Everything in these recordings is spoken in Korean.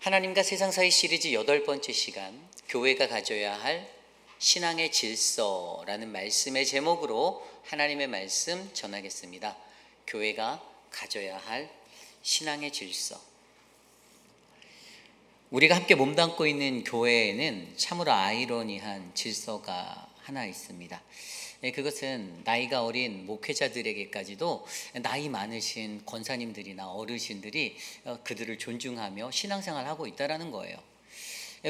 하나님과 세상 사이 시리즈 8번째 시간, 교회가 가져야 할 신앙의 질서라는 말씀의 제목으로 하나님의 말씀 전하겠습니다. 교회가 가져야 할 신앙의 질서. 우리가 함께 몸담고 있는 교회에는 참으로 아이러니한 질서가 하나 있습니다. 그것은 나이가 어린 목회자들에게까지도 나이 많으신 권사님들이나 어르신들이 그들을 존중하며 신앙생활을 하고 있다는 거예요.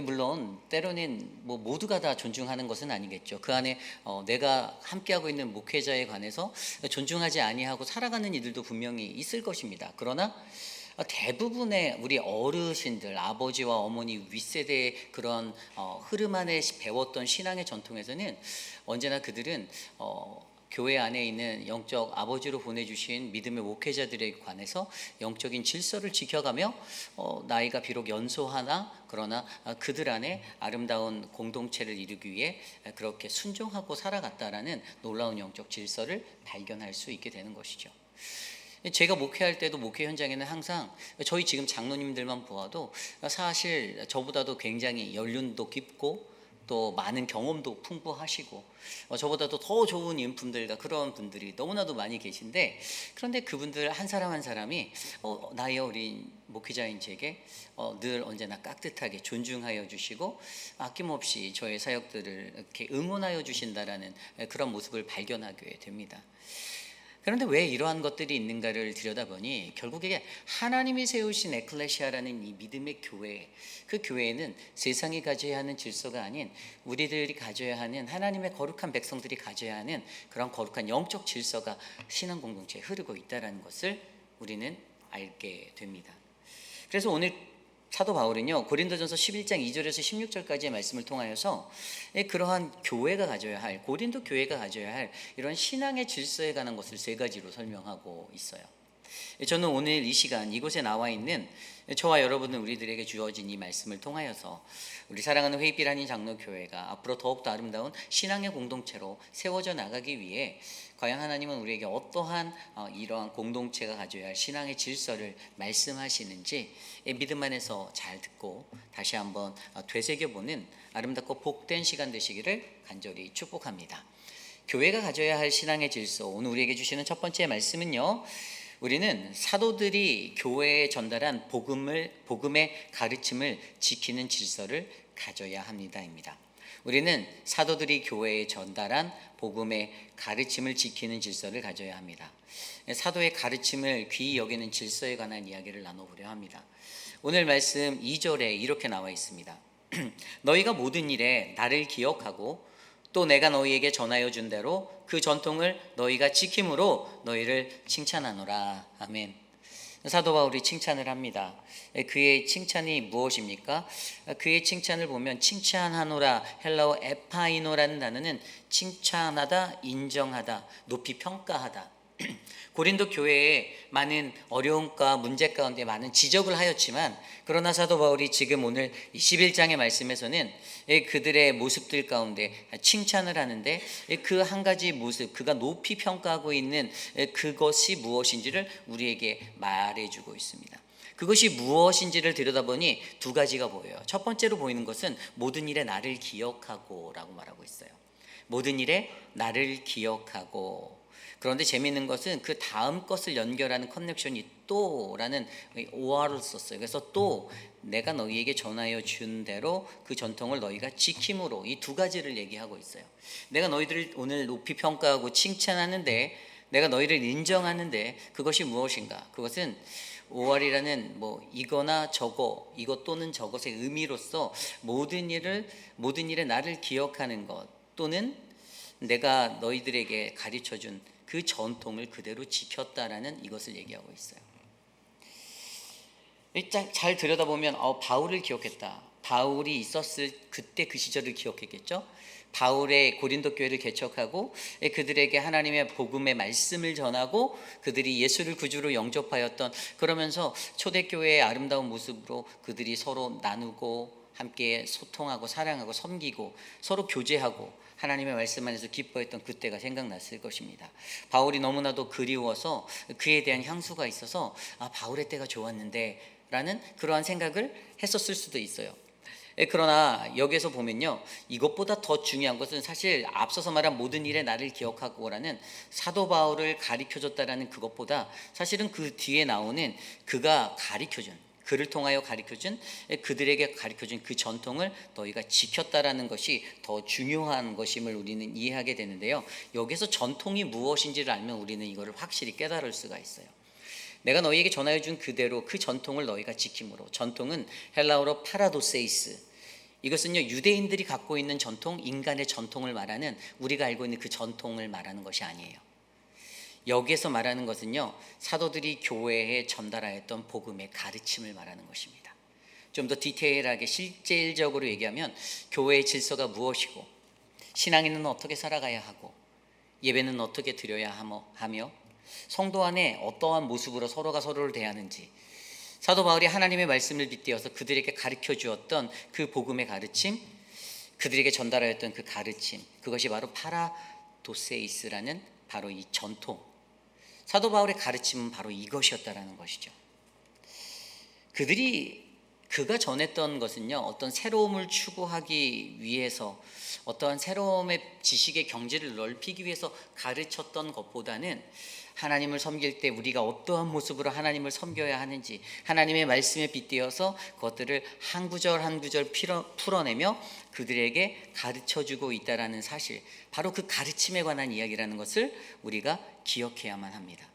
물론 때로는 모두가 다 존중하는 것은 아니겠죠. 그 안에 내가 함께하고 있는 목회자에 관해서 존중하지 아니하고 살아가는 이들도 분명히 있을 것입니다. 그러나 대부분의 우리 어르신들, 아버지와 어머니 윗세대의 그런 흐름 안에 배웠던 신앙의 전통에서는 언제나 그들은 교회 안에 있는 영적 아버지로 보내주신 믿음의 목회자들에 관해서 영적인 질서를 지켜가며 나이가 비록 연소하나 그러나 그들 안에 아름다운 공동체를 이루기 위해 그렇게 순종하고 살아갔다라는 놀라운 영적 질서를 발견할 수 있게 되는 것이죠. 제가 목회할 때도 목회 현장에는 항상 저희 지금 장로님들만 보아도 사실 저보다도 굉장히 연륜도 깊고 또 많은 경험도 풍부하시고 저보다도 더 좋은 인품들과 그런 분들이 너무나도 많이 계신데, 그런데 그분들 한 사람 한 사람이 나이 어린 목회자인 제게 늘 언제나 깍듯하게 존중하여 주시고 아낌없이 저의 사역들을 이렇게 응원하여 주신다라는 그런 모습을 발견하게 됩니다. 그런데 왜 이러한 것들이 있는가를 들여다보니 결국에 하나님이 세우신 에클레시아라는 이 믿음의 교회, 그 교회에는 세상이 가져야 하는 질서가 아닌 우리들이 가져야 하는, 하나님의 거룩한 백성들이 가져야 하는 그런 거룩한 영적 질서가 신앙 공동체에 흐르고 있다는 것을 우리는 알게 됩니다. 그래서 오늘 사도 바울은요, 고린도전서 11장 2절에서 16절까지의 말씀을 통하여서 그러한 교회가 가져야 할, 고린도 교회가 가져야 할 이런 신앙의 질서에 관한 것을 세 가지로 설명하고 있어요. 저는 오늘 이 시간 이곳에 나와 있는 저와 여러분은 우리들에게 주어진 이 말씀을 통하여서 우리 사랑하는 회입길 한인 장로교회가 앞으로 더욱더 아름다운 신앙의 공동체로 세워져 나가기 위해 과연 하나님은 우리에게 어떠한 이러한 공동체가 가져야 할 신앙의 질서를 말씀하시는지 믿음 안에서 잘 듣고 다시 한번 되새겨보는 아름답고 복된 시간 되시기를 간절히 축복합니다. 교회가 가져야 할 신앙의 질서, 오늘 우리에게 주시는 첫 번째 말씀은요, 우리는 사도들이 교회에 전달한 복음의 가르침을 지키는 질서를 가져야 합니다입니다. 우리는 사도들이 교회에 전달한 복음의 가르침을 지키는 질서를 가져야 합니다. 사도의 가르침을 귀히 여기는 질서에 관한 이야기를 나눠보려 합니다. 오늘 말씀 2절에 이렇게 나와 있습니다. 너희가 모든 일에 나를 기억하고 또 내가 너희에게 전하여 준 대로 그 전통을 너희가 지킴으로 너희를 칭찬하노라. 아멘. 사도 바울이 칭찬을 합니다. 그의 칭찬이 무엇입니까? 그의 칭찬을 보면 칭찬하노라, 헬라어 에파이노라는 단어는 칭찬하다, 인정하다, 높이 평가하다. 고린도 교회에 많은 어려움과 문제 가운데 많은 지적을 하였지만, 그러나 사도 바울이 지금 오늘 11장의 말씀에서는 그들의 모습들 가운데 칭찬을 하는데 그 한 가지 모습, 그가 높이 평가하고 있는 그것이 무엇인지를 우리에게 말해주고 있습니다. 그것이 무엇인지를 들여다보니 두 가지가 보여요. 첫 번째로 보이는 것은 모든 일에 나를 기억하고 라고 말하고 있어요. 모든 일에 나를 기억하고. 그런데 재미있는 것은 그 다음 것을 연결하는 커넥션이 또라는 OR을 썼어요. 그래서 또 내가 너희에게 전하여 준 대로 그 전통을 너희가 지킴으로, 이 두 가지를 얘기하고 있어요. 내가 너희들을 오늘 높이 평가하고 칭찬하는데, 내가 너희를 인정하는데 그것이 무엇인가? 그것은 OR이라는 이거나 저거, 이것 또는 저것의 의미로서 모든 일에 나를 기억하는 것, 또는 내가 너희들에게 가르쳐준 그 전통을 그대로 지켰다라는 이것을 얘기하고 있어요. 일단 잘 들여다보면 바울을 기억했다. 바울이 있었을 그때 그 시절을 기억했겠죠. 바울의 고린도 교회를 개척하고 그들에게 하나님의 복음의 말씀을 전하고 그들이 예수를 구주로 영접하였던, 그러면서 초대교회의 아름다운 모습으로 그들이 서로 나누고 함께 소통하고 사랑하고 섬기고 서로 교제하고 하나님의 말씀 안에서 기뻐했던 그때가 생각났을 것입니다. 바울이 너무나도 그리워서 그에 대한 향수가 있어서 바울의 때가 좋았는데 라는 그러한 생각을 했었을 수도 있어요. 그러나 여기에서 보면요, 이것보다 더 중요한 것은 사실 앞서서 말한 모든 일에 나를 기억하고라는 사도 바울을 가르쳐줬다라는 그것보다 사실은 그 뒤에 나오는 그가 가르쳐준, 그를 통하여 가르쳐준, 그들에게 가르쳐준 그 전통을 너희가 지켰다라는 것이 더 중요한 것임을 우리는 이해하게 되는데요. 여기서 전통이 무엇인지를 알면 우리는 이거를 확실히 깨달을 수가 있어요. 내가 너희에게 전하여 준 그대로 그 전통을 너희가 지킴으로. 전통은 헬라어로 파라도세이스, 이것은요 유대인들이 갖고 있는 전통, 인간의 전통을 말하는, 우리가 알고 있는 그 전통을 말하는 것이 아니에요. 여기에서 말하는 것은요 사도들이 교회에 전달하였던 복음의 가르침을 말하는 것입니다. 좀 더 디테일하게 실질적으로 얘기하면 교회의 질서가 무엇이고, 신앙인은 어떻게 살아가야 하고, 예배는 어떻게 드려야 하며, 성도 안에 어떠한 모습으로 서로가 서로를 대하는지, 사도 바울이 하나님의 말씀을 빗대어서 그들에게 가르쳐 주었던 그 복음의 가르침, 그들에게 전달하였던 그 가르침, 그것이 바로 파라도세이스라는 바로 이 전통, 사도 바울의 가르침은 바로 이것이었다라는 것이죠. 그가 전했던 것은요 어떤 새로움을 추구하기 위해서, 어떠한 새로움의 지식의 경지를 넓히기 위해서 가르쳤던 것보다는 하나님을 섬길 때 우리가 어떠한 모습으로 하나님을 섬겨야 하는지 하나님의 말씀에 빗대어서 그것들을 한 구절 한 구절 풀어내며 그들에게 가르쳐주고 있다라는 사실, 바로 그 가르침에 관한 이야기라는 것을 우리가 기억해야만 합니다.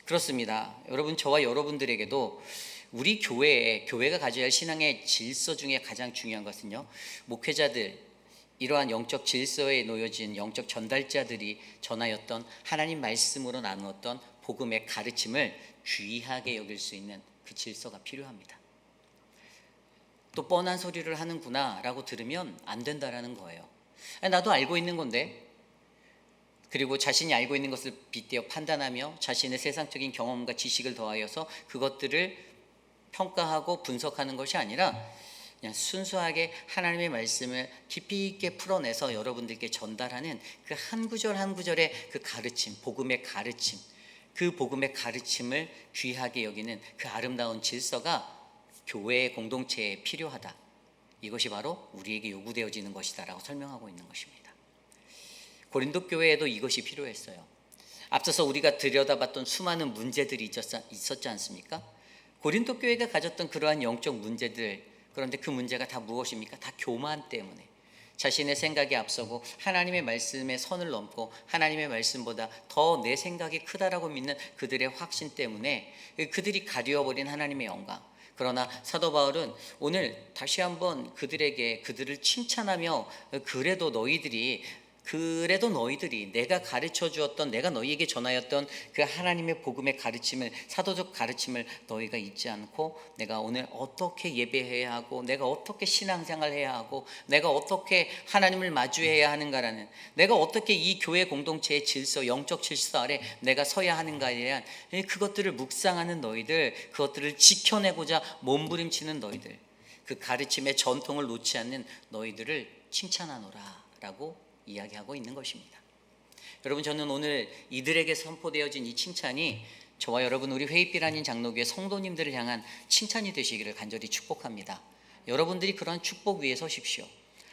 그렇습니다. 여러분, 저와 여러분들에게도 우리 교회가 가져야 할 신앙의 질서 중에 가장 중요한 것은요, 목회자들, 이러한 영적 질서에 놓여진 영적 전달자들이 전하였던 하나님 말씀으로 나누었던 복음의 가르침을 귀하게 여길 수 있는 그 질서가 필요합니다. 또 뻔한 소리를 하는구나 라고 들으면 안 된다라는 거예요. 나도 알고 있는 건데, 그리고 자신이 알고 있는 것을 빗대어 판단하며 자신의 세상적인 경험과 지식을 더하여서 그것들을 평가하고 분석하는 것이 아니라 그냥 순수하게 하나님의 말씀을 깊이 있게 풀어내서 여러분들께 전달하는 그 한 구절 한 구절의 그 가르침, 복음의 가르침, 그 복음의 가르침을 귀하게 여기는 그 아름다운 질서가 교회의 공동체에 필요하다. 이것이 바로 우리에게 요구되어지는 것이다라고 설명하고 있는 것입니다. 고린도 교회에도 이것이 필요했어요. 앞서서 우리가 들여다봤던 수많은 문제들이 있었지 않습니까? 고린도 교회가 가졌던 그러한 영적 문제들, 그런데 그 문제가 다 무엇입니까? 다 교만 때문에, 자신의 생각이 앞서고 하나님의 말씀에 선을 넘고 하나님의 말씀보다 더 내 생각이 크다라고 믿는 그들의 확신 때문에 그들이 가리워버린 하나님의 영광. 그러나 사도 바울은 오늘 다시 한번 그들을 칭찬하며 그래도 너희들이 내가 가르쳐 주었던, 내가 너희에게 전하였던 그 하나님의 복음의 가르침을, 사도적 가르침을 너희가 잊지 않고, 내가 오늘 어떻게 예배해야 하고, 내가 어떻게 신앙생활해야 하고, 내가 어떻게 하나님을 마주해야 하는가라는, 내가 어떻게 이 교회 공동체의 질서, 영적 질서 아래 내가 서야 하는가에 대한 그것들을 묵상하는 너희들, 그것들을 지켜내고자 몸부림치는 너희들, 그 가르침의 전통을 놓지 않는 너희들을 칭찬하노라 라고 이야기하고 있는 것입니다. 여러분, 저는 오늘 이들에게 선포되어진 이 칭찬이 저와 여러분, 우리 회의빛 아닌 장로교회 성도님들을 향한 칭찬이 되시기를 간절히 축복합니다. 여러분들이 그런 축복 위에 서십시오.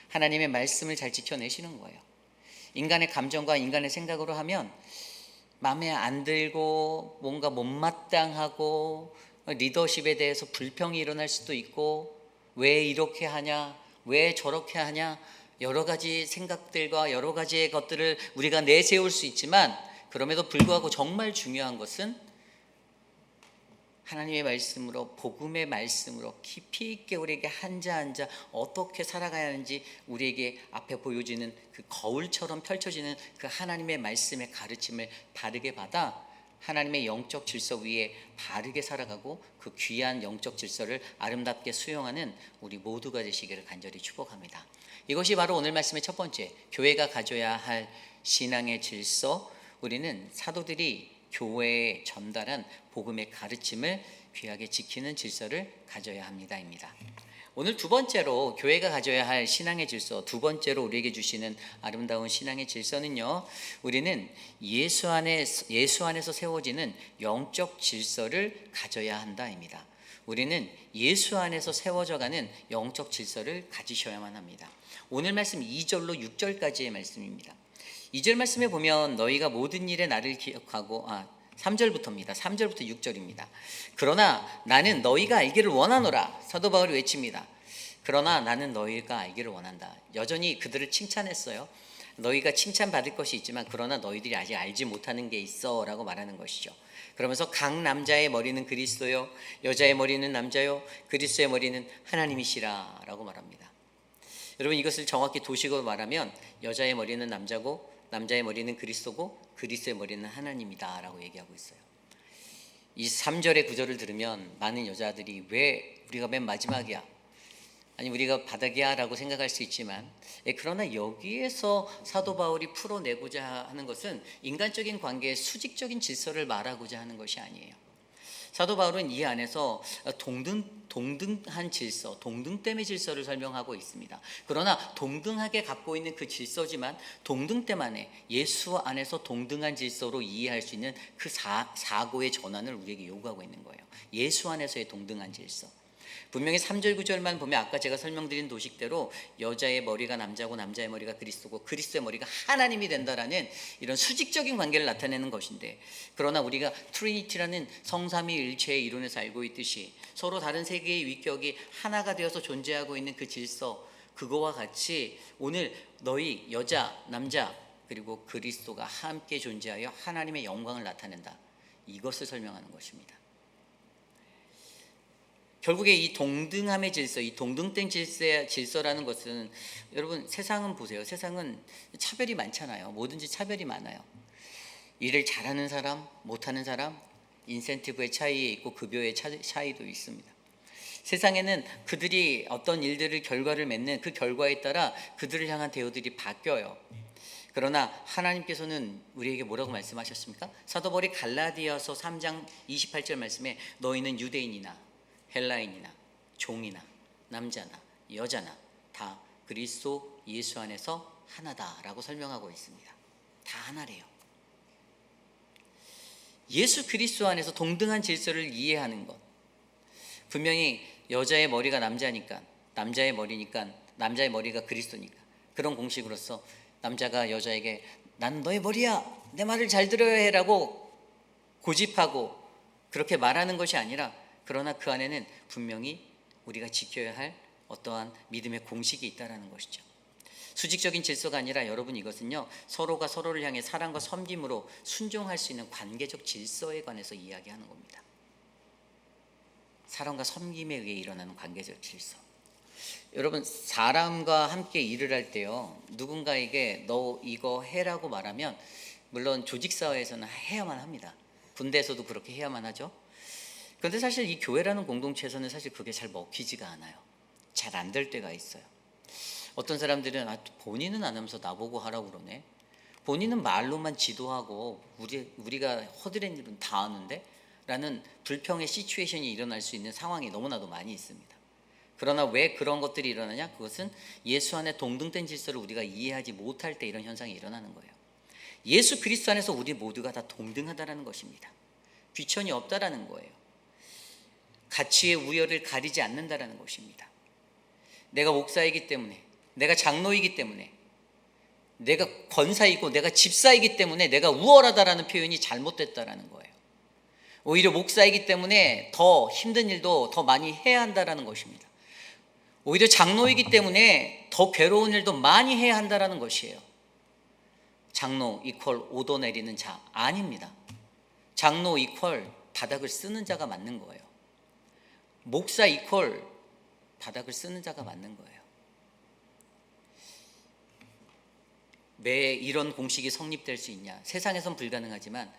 하나님의 말씀을 잘 지켜내시는 거예요. 인간의 감정과 인간의 생각으로 하면 마음에 안 들고 뭔가 못마땅하고 리더십에 대해서 불평이 일어날 수도 있고, 왜 이렇게 하냐, 왜 저렇게 하냐, 여러 가지 생각들과 여러 가지의 것들을 우리가 내세울 수 있지만, 그럼에도 불구하고 정말 중요한 것은 하나님의 말씀으로, 복음의 말씀으로 깊이 있게 우리에게 한자 한자 어떻게 살아가야 하는지 우리에게 앞에 보여지는 그 거울처럼 펼쳐지는 그 하나님의 말씀의 가르침을 바르게 받아 하나님의 영적 질서 위에 바르게 살아가고 그 귀한 영적 질서를 아름답게 수용하는 우리 모두가 되시기를 간절히 축복합니다. 이것이 바로 오늘 말씀의 첫 번째, 교회가 가져야 할 신앙의 질서, 우리는 사도들이 교회에 전달한 복음의 가르침을 귀하게 지키는 질서를 가져야 합니다입니다. 오늘 두 번째로 교회가 가져야 할 신앙의 질서, 두 번째로 우리에게 주시는 아름다운 신앙의 질서는요, 우리는 예수 안에서 세워지는 영적 질서를 가져야 한다입니다. 우리는 예수 안에서 세워져가는 영적 질서를 가지셔야만 합니다. 오늘 말씀 2절로 6절까지의 말씀입니다. 2절 말씀에 보면 너희가 모든 일에 나를 기억하고 3절부터입니다. 3절부터 6절입니다. 그러나 나는 너희가 알기를 원하노라. 사도 바울이 외칩니다. 그러나 나는 너희가 알기를 원한다. 여전히 그들을 칭찬했어요. 너희가 칭찬받을 것이 있지만 그러나 너희들이 아직 알지 못하는 게 있어 라고 말하는 것이죠. 그러면서 각 남자의 머리는 그리스도요, 여자의 머리는 남자요, 그리스도의 머리는 하나님이시라 라고 말합니다. 여러분, 이것을 정확히 도식으로 말하면 여자의 머리는 남자고 남자의 머리는 그리스도고 그리스도의 머리는 하나님이다 라고 얘기하고 있어요. 이 3절의 구절을 들으면 많은 여자들이 왜 우리가 맨 마지막이야, 아니 우리가 바닥이야 라고 생각할 수 있지만, 그러나 여기에서 사도 바울이 풀어내고자 하는 것은 인간적인 관계의 수직적인 질서를 말하고자 하는 것이 아니에요. 사도 바울은 이 안에서 동등한 질서, 동등됨의 질서를 설명하고 있습니다. 그러나 동등하게 갖고 있는 그 질서지만 동등됨만에 예수 안에서 동등한 질서로 이해할 수 있는 그 사고의 전환을 우리에게 요구하고 있는 거예요. 예수 안에서의 동등한 질서. 분명히 3절 9절만 보면 아까 제가 설명드린 도식대로 여자의 머리가 남자고 남자의 머리가 그리스도고 그리스도의 머리가 하나님이 된다라는 이런 수직적인 관계를 나타내는 것인데, 그러나 우리가 트리니티라는 성삼위일체의 이론에서 알고 있듯이 서로 다른 세 개의 위격이 하나가 되어서 존재하고 있는 그 질서, 그거와 같이 오늘 너희 여자, 남자 그리고 그리스도가 함께 존재하여 하나님의 영광을 나타낸다, 이것을 설명하는 것입니다. 결국에 이 동등함의 질서, 이 동등된 질서라는 것은, 여러분 세상은 보세요. 세상은 차별이 많잖아요. 뭐든지 차별이 많아요. 일을 잘하는 사람, 못하는 사람, 인센티브의 차이에 있고 급여의 차이도 있습니다. 세상에는 그들이 어떤 일들을 결과를 맺는 그 결과에 따라 그들을 향한 대우들이 바뀌어요. 그러나 하나님께서는 우리에게 뭐라고 말씀하셨습니까? 사도 바울이 갈라디아서 3장 28절 말씀에 너희는 유대인이나 헬라인이나 종이나 남자나 여자나 다 그리스도 예수 안에서 하나다라고 설명하고 있습니다. 다 하나래요. 예수 그리스도 안에서 동등한 질서를 이해하는 것. 분명히 여자의 머리가 남자니까 남자의 머리니까 남자의 머리가 그리스도니까 그런 공식으로서 남자가 여자에게 난 너의 머리야, 내 말을 잘 들어야 해라고 고집하고 그렇게 말하는 것이 아니라, 그러나 그 안에는 분명히 우리가 지켜야 할 어떠한 믿음의 공식이 있다는 것이죠. 수직적인 질서가 아니라 여러분, 이것은요 서로가 서로를 향해 사랑과 섬김으로 순종할 수 있는 관계적 질서에 관해서 이야기하는 겁니다. 사랑과 섬김에 의해 일어나는 관계적 질서. 여러분, 사람과 함께 일을 할 때요, 누군가에게 너 이거 해라고 말하면 물론 조직사회에서는 해야만 합니다. 군대에서도 그렇게 해야만 하죠. 그런데 사실 이 교회라는 공동체에서는 사실 그게 잘 먹히지가 않아요. 잘 안 될 때가 있어요. 어떤 사람들은 본인은 안 하면서 나보고 하라고 그러네, 본인은 말로만 지도하고 우리가 허드렛 일은 다 하는데 라는 불평의 시츄에이션이 일어날 수 있는 상황이 너무나도 많이 있습니다. 그러나 왜 그런 것들이 일어나냐? 그것은 예수 안에 동등된 질서를 우리가 이해하지 못할 때 이런 현상이 일어나는 거예요. 예수 그리스도 안에서 우리 모두가 다 동등하다라는 것입니다. 귀천이 없다라는 거예요. 가치의 우열을 가리지 않는다라는 것입니다. 내가 목사이기 때문에, 내가 장로이기 때문에, 내가 권사이고 내가 집사이기 때문에 내가 우월하다라는 표현이 잘못됐다라는 거예요. 오히려 목사이기 때문에 더 힘든 일도 더 많이 해야 한다라는 것입니다. 오히려 장로이기 때문에 더 괴로운 일도 많이 해야 한다라는 것이에요. 장로 이퀄 오도 내리는 자 아닙니다. 장로 이퀄 바닥을 쓰는 자가 맞는 거예요. 목사 이퀄 바닥을 쓰는 자가 맞는 거예요. 왜 이런 공식이 성립될 수 있냐? 세상에선 불가능하지만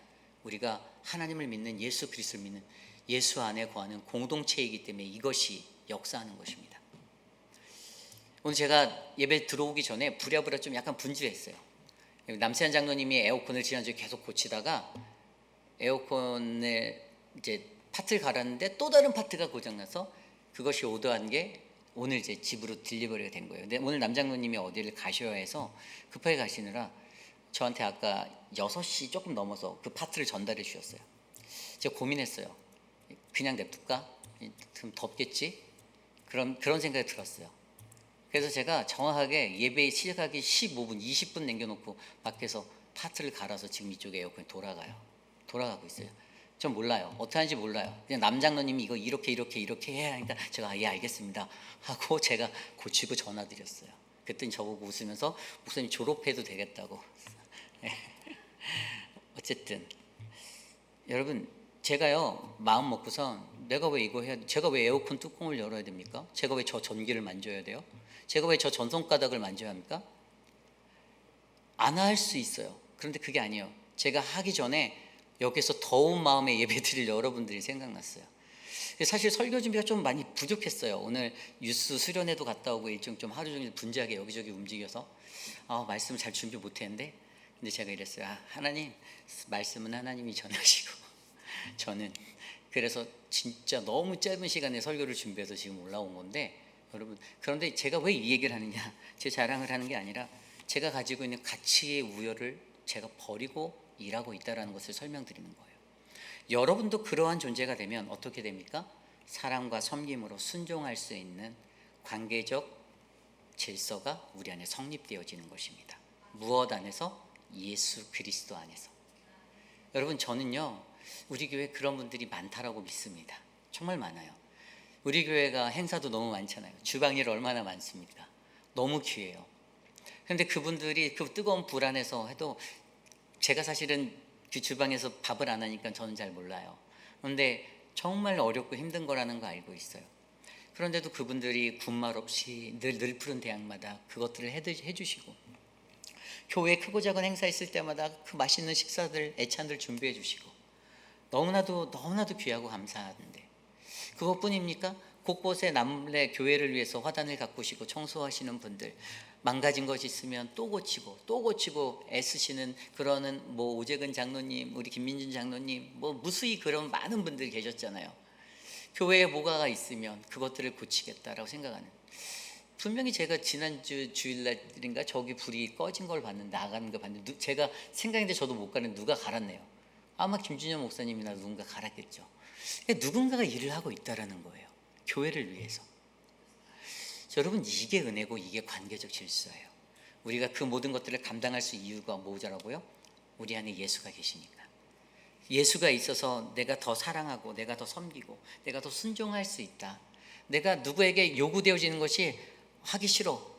우리가 하나님을 믿는, 예수 그리스도를 믿는, 예수 안에 거하는 공동체이기 때문에 이것이 역사하는 것입니다. 오늘 제가 예배 들어오기 전에 부랴부랴 좀 약간 분주했어요. 남세한 장로님이 에어컨을 지난주에 계속 고치다가 에어컨을 이제 파트를 갈았는데 또 다른 파트가 고장나서 그것이 오더한 게 오늘 이제 집으로 딜리버리가 된 거예요. 근데 오늘 남장로님이 어디를 가셔야 해서 급하게 가시느라 저한테 아까 6시 조금 넘어서 그 파트를 전달해 주셨어요. 제가 고민했어요. 그냥 냅둘까? 좀 덥겠지? 그런 생각이 들었어요. 그래서 제가 정확하게 예배 시작하기 15분, 20분 남겨놓고 밖에서 파트를 갈아서 지금 이쪽에 에어컨이 돌아가고 있어요. 전 몰라요. 어떻게 하는지 몰라요. 그냥 남장로님이 이거 이렇게 해야 하니까 제가 예 알겠습니다 하고 제가 고치고 전화드렸어요. 그랬더니 저보고 웃으면서 목사님 졸업해도 되겠다고. 어쨌든 여러분, 제가요 마음 먹고선 내가 왜 이거 해야 돼? 제가 왜 에어컨 뚜껑을 열어야 됩니까? 제가 왜 저 전기를 만져야 돼요? 제가 왜 저 전선가닥을 만져야 합니까? 안 할 수 있어요. 그런데 그게 아니에요. 제가 하기 전에 여기서 더운 마음에 예배드릴 여러분들이 생각났어요. 사실 설교 준비가 좀 많이 부족했어요. 오늘 뉴스 수련회도 갔다 오고 일정 좀 하루 종일 분주하게 여기저기 움직여서 말씀을 잘 준비 못했는데, 근데 제가 이랬어요. 하나님, 말씀은 하나님이 전하시고 저는 그래서 진짜 너무 짧은 시간에 설교를 준비해서 지금 올라온 건데, 여러분, 그런데 제가 왜 이 얘기를 하느냐, 제 자랑을 하는 게 아니라 제가 가지고 있는 가치의 우열을 제가 버리고 일하고 있다는 것을 설명드리는 거예요. 여러분도 그러한 존재가 되면 어떻게 됩니까? 사랑과 섬김으로 순종할 수 있는 관계적 질서가 우리 안에 성립되어지는 것입니다. 무엇 안에서? 예수 그리스도 안에서. 여러분, 저는요 우리 교회 그런 분들이 많다라고 믿습니다. 정말 많아요. 우리 교회가 행사도 너무 많잖아요. 주방일 얼마나 많습니까? 너무 귀해요. 그런데 그분들이 그 뜨거운 불 안에서 해도, 제가 사실은 그 주방에서 밥을 안 하니까 저는 잘 몰라요. 그런데 정말 어렵고 힘든 거라는 거 알고 있어요. 그런데도 그분들이 군말 없이 늘 푸른 대학마다 그것들을 해주시고, 교회 크고 작은 행사 있을 때마다 그 맛있는 식사들, 애찬들 준비해 주시고, 너무나도 귀하고 감사한데 그것뿐입니까? 곳곳에 남래 교회를 위해서 화단을 가꾸시고 청소하시는 분들, 망가진 것이 있으면 또 고치고 애쓰시는 그러는 오재근 장로님, 우리 김민준 장로님, 무수히 그런 많은 분들이 계셨잖아요. 교회에 뭐가 있으면 그것들을 고치겠다라고 생각하는. 분명히 제가 지난주 주일날인가 저기 불이 꺼진 걸 봤는데, 나가는 거 봤는데, 제가 생각인데 저도 못 가는, 누가 갈았네요. 아마 김준현 목사님이나 누군가 갈았겠죠. 누군가가 일을 하고 있다라는 거예요. 교회를 위해서. 여러분, 이게 은혜고 이게 관계적 질서예요. 우리가 그 모든 것들을 감당할 수 있는 이유가 뭐더라고요? 우리 안에 예수가 계시니까. 예수가 있어서 내가 더 사랑하고, 내가 더 섬기고, 내가 더 순종할 수 있다. 내가 누구에게 요구되어지는 것이 하기 싫어,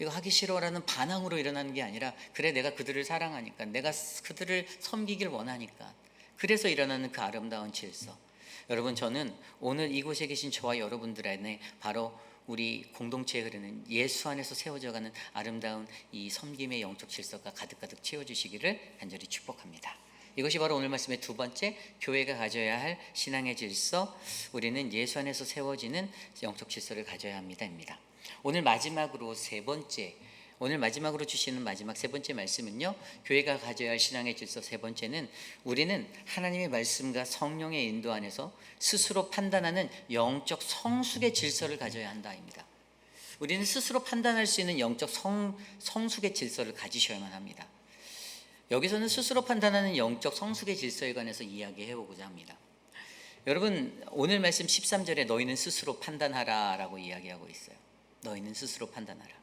이거 하기 싫어라는 반항으로 일어나는 게 아니라, 그래 내가 그들을 사랑하니까, 내가 그들을 섬기길 원하니까, 그래서 일어나는 그 아름다운 질서. 여러분, 저는 오늘 이곳에 계신 저와 여러분들 안에 바로 우리 공동체에 흐르는 예수 안에서 세워져가는 아름다운 이 섬김의 영적 질서가 가득가득 채워주시기를 간절히 축복합니다. 이것이 바로 오늘 말씀의 두 번째, 교회가 가져야 할 신앙의 질서, 우리는 예수 안에서 세워지는 영적 질서를 가져야 합니다입니다. 오늘 마지막으로 주시는 마지막 세 번째 말씀은요, 교회가 가져야 할 신앙의 질서 세 번째는, 우리는 하나님의 말씀과 성령의 인도 안에서 스스로 판단하는 영적 성숙의 질서를 가져야 한다입니다. 우리는 스스로 판단할 수 있는 영적 성숙의 질서를 가지셔야만 합니다. 여기서는 스스로 판단하는 영적 성숙의 질서에 관해서 이야기해 보고자 합니다. 여러분, 오늘 말씀 13절에 너희는 스스로 판단하라 라고 이야기하고 있어요. 너희는 스스로 판단하라.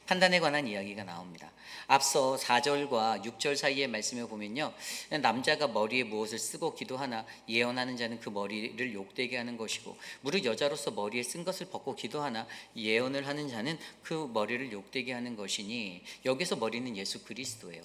판단에 관한 이야기가 나옵니다. 앞서 4절과 6절 사이의 말씀에 보면요, 남자가 머리에 무엇을 쓰고 기도하나 예언하는 자는 그 머리를 욕되게 하는 것이고, 무릇 여자로서 머리에 쓴 것을 벗고 기도하나 예언을 하는 자는 그 머리를 욕되게 하는 것이니, 여기서 머리는 예수 그리스도예요.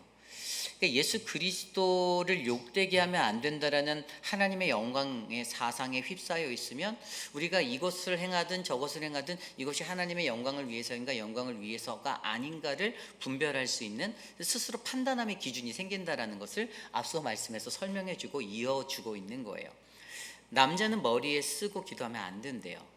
예수 그리스도를 욕되게 하면 안 된다라는 하나님의 영광의 사상에 휩싸여 있으면, 우리가 이것을 행하든 저것을 행하든 이것이 하나님의 영광을 위해서인가 영광을 위해서가 아닌가를 분별할 수 있는 스스로 판단함의 기준이 생긴다라는 것을 앞서 말씀에서 설명해주고 이어주고 있는 거예요. 남자는 머리에 쓰고 기도하면 안 된대요.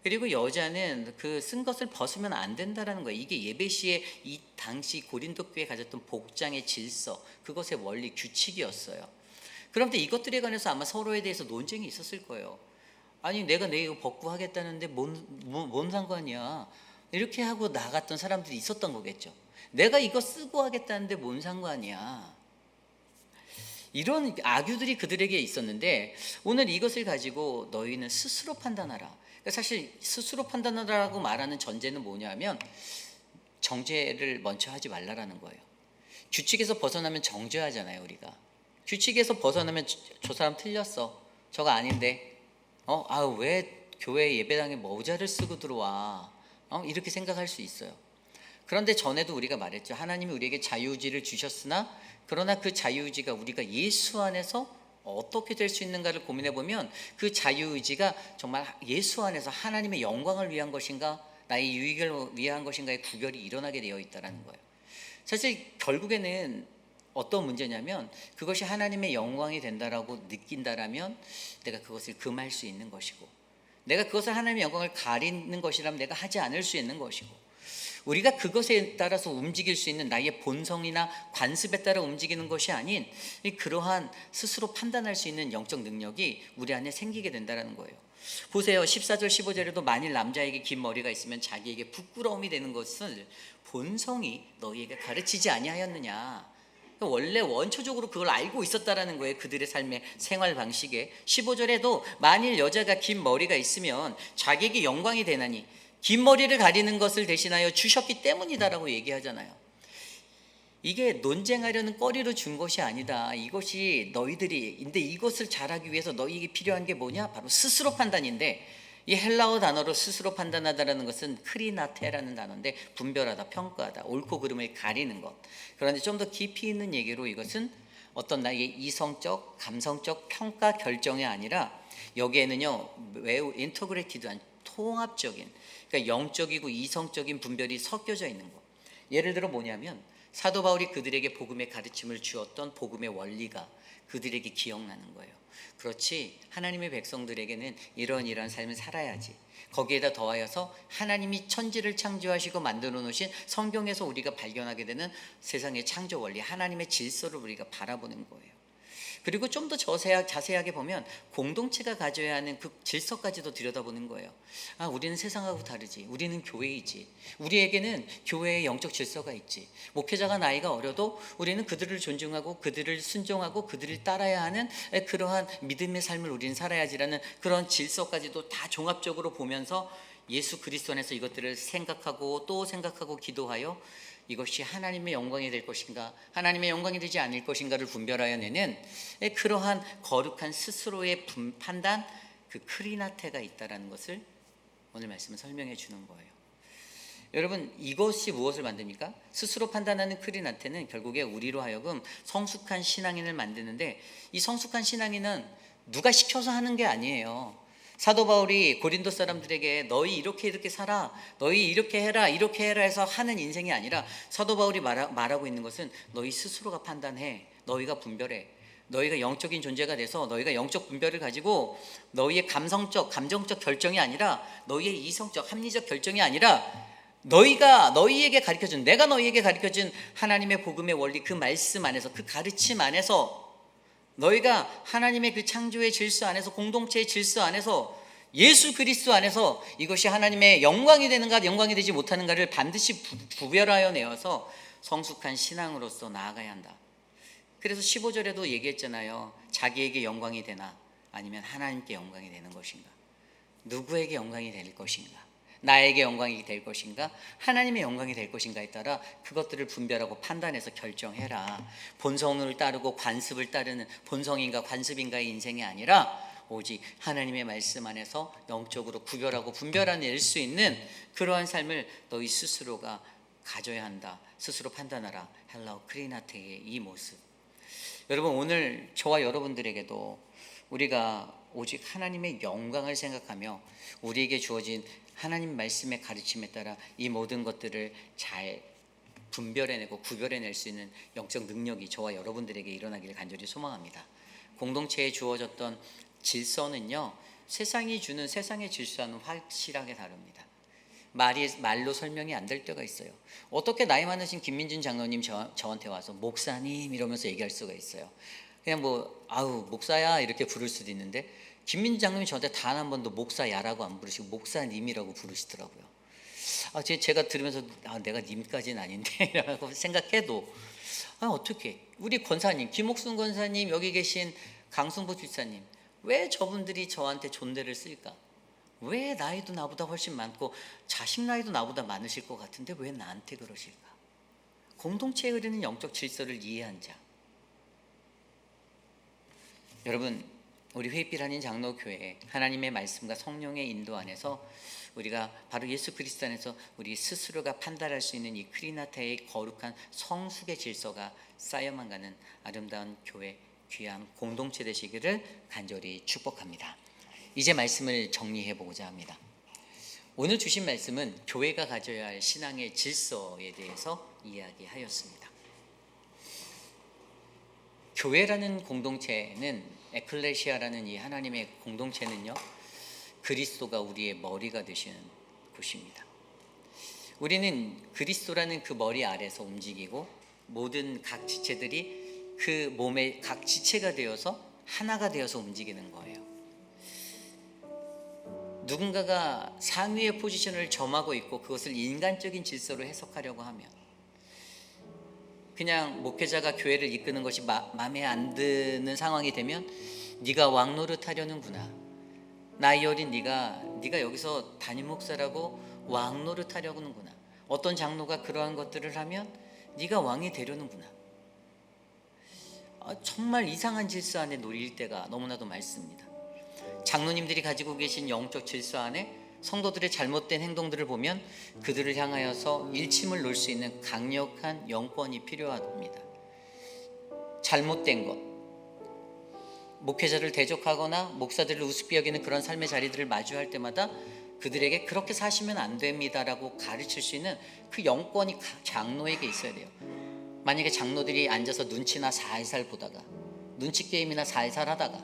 그리고 여자는 그 쓴 것을 벗으면 안 된다라는 거예요. 이게 예배 시에 이 당시 고린도 교회에 가졌던 복장의 질서, 그것의 원리, 규칙이었어요. 그런데 이것들에 관해서 아마 서로에 대해서 논쟁이 있었을 거예요. 아니, 내가 이거 벗고 하겠다는데 뭔 상관이야, 이렇게 하고 나갔던 사람들이 있었던 거겠죠. 내가 이거 쓰고 하겠다는데 뭔 상관이야. 이런 악유들이 그들에게 있었는데 오늘 이것을 가지고 너희는 스스로 판단하라. 그러니까 사실 스스로 판단하라고 말하는 전제는 뭐냐면 정죄를 먼저 하지 말라라는 거예요. 규칙에서 벗어나면 정죄하잖아요, 우리가. 규칙에서 벗어나면 저 사람 틀렸어. 저거 아닌데. 왜 교회 예배당에 모자를 쓰고 들어와? 이렇게 생각할 수 있어요. 그런데 전에도 우리가 말했죠. 하나님이 우리에게 자유의지를 주셨으나 그러나 그 자유의지가 우리가 예수 안에서 어떻게 될 수 있는가를 고민해 보면 그 자유의지가 정말 예수 안에서 하나님의 영광을 위한 것인가 나의 유익을 위한 것인가의 구별이 일어나게 되어 있다는 거예요. 사실 결국에는 어떤 문제냐면 그것이 하나님의 영광이 된다라고 느낀다라면 내가 그것을 금할 수 있는 것이고 내가 그것을 하나님의 영광을 가리는 것이라면 내가 하지 않을 수 있는 것이고 우리가 그것에 따라서 움직일 수 있는 나의 본성이나 관습에 따라 움직이는 것이 아닌 그러한 스스로 판단할 수 있는 영적 능력이 우리 안에 생기게 된다는 거예요. 보세요. 14절 15절에도 만일 남자에게 긴 머리가 있으면 자기에게 부끄러움이 되는 것을 본성이 너희에게 가르치지 아니하였느냐. 원래 원초적으로 그걸 알고 있었다라는 거예요. 그들의 삶의 생활 방식에. 15절에도 만일 여자가 긴 머리가 있으면 자기에게 영광이 되나니 긴 머리를 가리는 것을 대신하여 주셨기 때문이다라고 얘기하잖아요. 이게 논쟁하려는 거리로 준 것이 아니다. 이것이 너희들이 근데 이것을 잘하기 위해서 너희에게 필요한 게 뭐냐? 바로 스스로 판단인데 이 헬라어 단어로 스스로 판단하다라는 것은 크리나테라는 단어인데 분별하다, 평가하다, 옳고 그름을 가리는 것. 그런데 좀 더 깊이 있는 얘기로 이것은 어떤 나의 이성적, 감성적 평가 결정이 아니라 여기에는요 매우 인터그레이티드한 통합적인 그러니까 영적이고 이성적인 분별이 섞여져 있는 것. 예를 들어 뭐냐면 사도 바울이 그들에게 복음의 가르침을 주었던 복음의 원리가 그들에게 기억나는 거예요. 그렇지 하나님의 백성들에게는 이러한 삶을 살아야지. 거기에다 더하여서 하나님이 천지를 창조하시고 만들어 놓으신 성경에서 우리가 발견하게 되는 세상의 창조 원리 하나님의 질서를 우리가 바라보는 거예요. 그리고 좀 더 자세하게 보면 공동체가 가져야 하는 그 질서까지도 들여다보는 거예요. 우리는 세상하고 다르지. 우리는 교회이지. 우리에게는 교회의 영적 질서가 있지. 목회자가 나이가 어려도 우리는 그들을 존중하고 그들을 순종하고 그들을 따라야 하는 그러한 믿음의 삶을 우리는 살아야지라는 그런 질서까지도 다 종합적으로 보면서 예수 그리스도 안에서 이것들을 생각하고 또 생각하고 기도하여 이것이 하나님의 영광이 될 것인가 하나님의 영광이 되지 않을 것인가를 분별하여 내는 그러한 거룩한 스스로의 판단 그 크리나테가 있다는 것을 오늘 말씀은 설명해 주는 거예요. 여러분 이것이 무엇을 만듭니까? 스스로 판단하는 크리나테는 결국에 우리로 하여금 성숙한 신앙인을 만드는데 이 성숙한 신앙인은 누가 시켜서 하는 게 아니에요. 사도 바울이 고린도 사람들에게 너희 이렇게 살아 너희 이렇게 해라 해서 하는 인생이 아니라 사도 바울이 말하고 있는 것은 너희 스스로가 판단해 너희가 분별해 너희가 영적인 존재가 돼서 너희가 영적 분별을 가지고 너희의 감정적 결정이 아니라 너희의 이성적 합리적 결정이 아니라 내가 너희에게 가르쳐준 하나님의 복음의 원리 그 말씀 안에서 그 가르침 안에서 너희가 하나님의 그 창조의 질서 안에서 공동체의 질서 안에서 예수 그리스도 안에서 이것이 하나님의 영광이 되는가 영광이 되지 못하는가를 반드시 구별하여 내어서 성숙한 신앙으로서 나아가야 한다. 그래서 15절에도 얘기했잖아요. 자기에게 영광이 되나 아니면 하나님께 영광이 되는 것인가. 누구에게 영광이 될 것인가. 나에게 영광이 될 것인가 하나님의 영광이 될 것인가에 따라 그것들을 분별하고 판단해서 결정해라. 본성을 따르고 관습을 따르는 본성인가 관습인가의 인생이 아니라 오직 하나님의 말씀 안에서 영적으로 구별하고 분별해낼 수 있는 그러한 삶을 너희 스스로가 가져야 한다. 스스로 판단하라. 헬라어 크리나테의 이 모습. 여러분 오늘 저와 여러분들에게도 우리가 오직 하나님의 영광을 생각하며 우리에게 주어진 하나님 말씀의 가르침에 따라 이 모든 것들을 잘 분별해내고 구별해낼 수 있는 영적 능력이 저와 여러분들에게 일어나기를 간절히 소망합니다. 공동체에 주어졌던 질서는요 세상이 주는 세상의 질서와는 확실하게 다릅니다. 말로 설명이 안 될 때가 있어요. 어떻게 나이 많으신 김민준 장로님 저한테 와서 목사님 이러면서 얘기할 수가 있어요. 그냥 목사야 이렇게 부를 수도 있는데 김민준 장로님이 저한테 단 한 번도 목사야라고 안 부르시고 목사님이라고 부르시더라고요. 제가 들으면서 내가 님까지는 아닌데 라고 생각해도 어떻게 우리 권사님, 김옥순 권사님, 여기 계신 강승보 집사님, 왜 저분들이 저한테 존대를 쓸까? 왜 나이도 나보다 훨씬 많고 자식 나이도 나보다 많으실 것 같은데 왜 나한테 그러실까? 공동체에 흐르는 영적 질서를 이해한 자. 여러분, 우리 회빛 한인 장로교회 하나님의 말씀과 성령의 인도 안에서 우리가 바로 예수 그리스도 안에서 우리 스스로가 판단할 수 있는 이 크리나타의 거룩한 성숙의 질서가 쌓여만 가는 아름다운 교회, 귀한 공동체 되시기를 간절히 축복합니다. 이제 말씀을 정리해 보고자 합니다. 오늘 주신 말씀은 교회가 가져야 할 신앙의 질서에 대해서 이야기하였습니다. 교회라는 공동체는, 에클레시아라는 이 하나님의 공동체는요, 그리스도가 우리의 머리가 되시는 곳입니다. 우리는 그리스도라는 그 머리 아래서 움직이고 모든 각 지체들이 그 몸의 각 지체가 되어서 하나가 되어서 움직이는 거예요. 누군가가 상위의 포지션을 점하고 있고 그것을 인간적인 질서로 해석하려고 하면, 그냥 목회자가 교회를 이끄는 것이 마음에 안 드는 상황이 되면 네가 왕노릇 하려는구나, 나이 어린 네가 여기서 담임 목사라고 왕노릇 하려는구나, 어떤 장로가 그러한 것들을 하면 네가 왕이 되려는구나. 정말 이상한 질서 안에 놓일 때가 너무나도 많습니다. 장로님들이 가지고 계신 영적 질서 안에 성도들의 잘못된 행동들을 보면 그들을 향하여서 일침을 놓을 수 있는 강력한 영권이 필요합니다. 잘못된 것, 목회자를 대적하거나 목사들을 우습게 여기는 그런 삶의 자리들을 마주할 때마다 그들에게 그렇게 사시면 안 됩니다라고 가르칠 수 있는 그 영권이 장로에게 있어야 돼요. 만약에 장로들이 앉아서 눈치나 살살 보다가, 눈치 게임이나 살살 하다가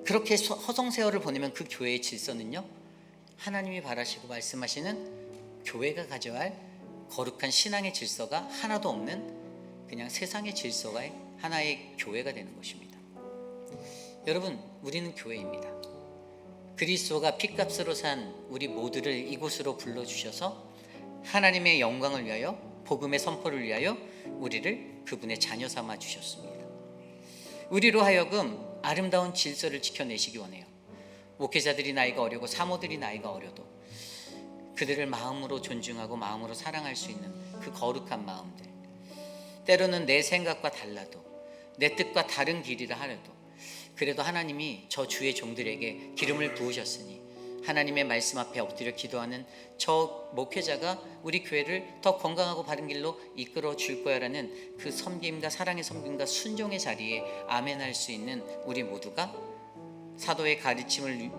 그렇게 허송세월을 보내면 그 교회의 질서는요, 하나님이 바라시고 말씀하시는 교회가 가져야 할 거룩한 신앙의 질서가 하나도 없는 그냥 세상의 질서가 하나의 교회가 되는 것입니다. 여러분, 우리는 교회입니다. 그리스도가 핏값으로 산 우리 모두를 이곳으로 불러주셔서 하나님의 영광을 위하여, 복음의 선포를 위하여 우리를 그분의 자녀 삼아 주셨습니다. 우리로 하여금 아름다운 질서를 지켜내시기 원해요. 목회자들이 나이가 어리고 사모들이 나이가 어려도 그들을 마음으로 존중하고 마음으로 사랑할 수 있는 그 거룩한 마음들, 때로는 내 생각과 달라도 내 뜻과 다른 길이라 하려도 그래도 하나님이 저 주의 종들에게 기름을 부으셨으니 하나님의 말씀 앞에 엎드려 기도하는 저 목회자가 우리 교회를 더 건강하고 바른 길로 이끌어 줄 거야라는 그 섬김과 사랑의 섬김과 순종의 자리에 아멘할 수 있는 우리 모두가 사도의 가르침을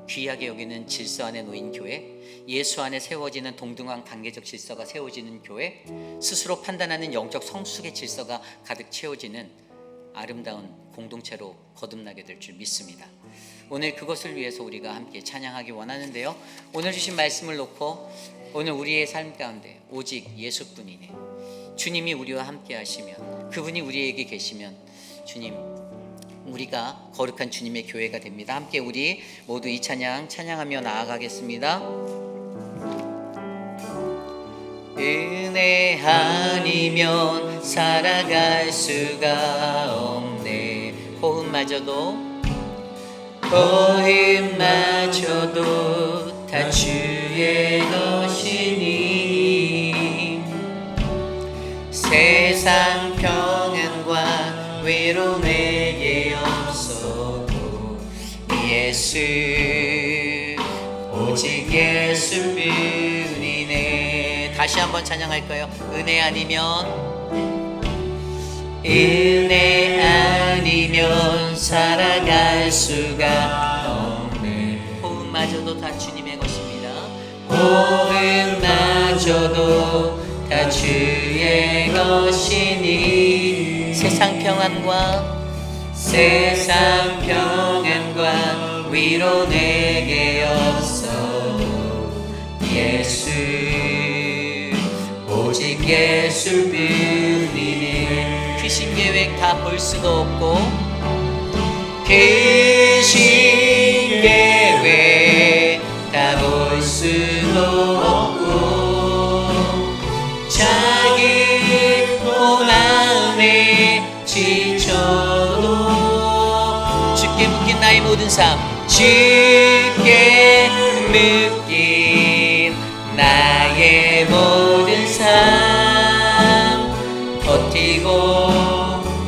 귀하게 여기는 질서 안에 놓인 교회, 예수 안에 세워지는 동등한 관계적 질서가 세워지는 교회, 스스로 판단하는 영적 성숙의 질서가 가득 채워지는 아름다운 공동체로 거듭나게 될 줄 믿습니다. 오늘 그것을 위해서 우리가 함께 찬양하기 원하는데요, 오늘 주신 말씀을 놓고 오늘 우리의 삶 가운데 오직 예수뿐이네, 주님이 우리와 함께 하시면, 그분이 우리에게 계시면 주님, 우리가 거룩한 주님의 교회가 됩니다. 함께 우리 모두 이 찬양하며 나아가겠습니다. 은혜 아니면 살아갈 수가 없네. 호흡마저도 다 주의 것이니 세상 평안과 외로움 내게 없어도 예수, 오직 예수뿐이네. 다시 한번 찬양할까요? 은혜 아니면 살아갈 수가 없네. 호흡마저도 다 주님의 것입니다. 호흡마저도 다 주의 것이니 세상 평안과 위로 내게 없어도 예수, 오직 예수뿐이니. 귀신 계획 다 볼 수도 없고, 귀신 계획 다 볼 수 모든 삶 주께 묶인 나의 모든 삶 버티고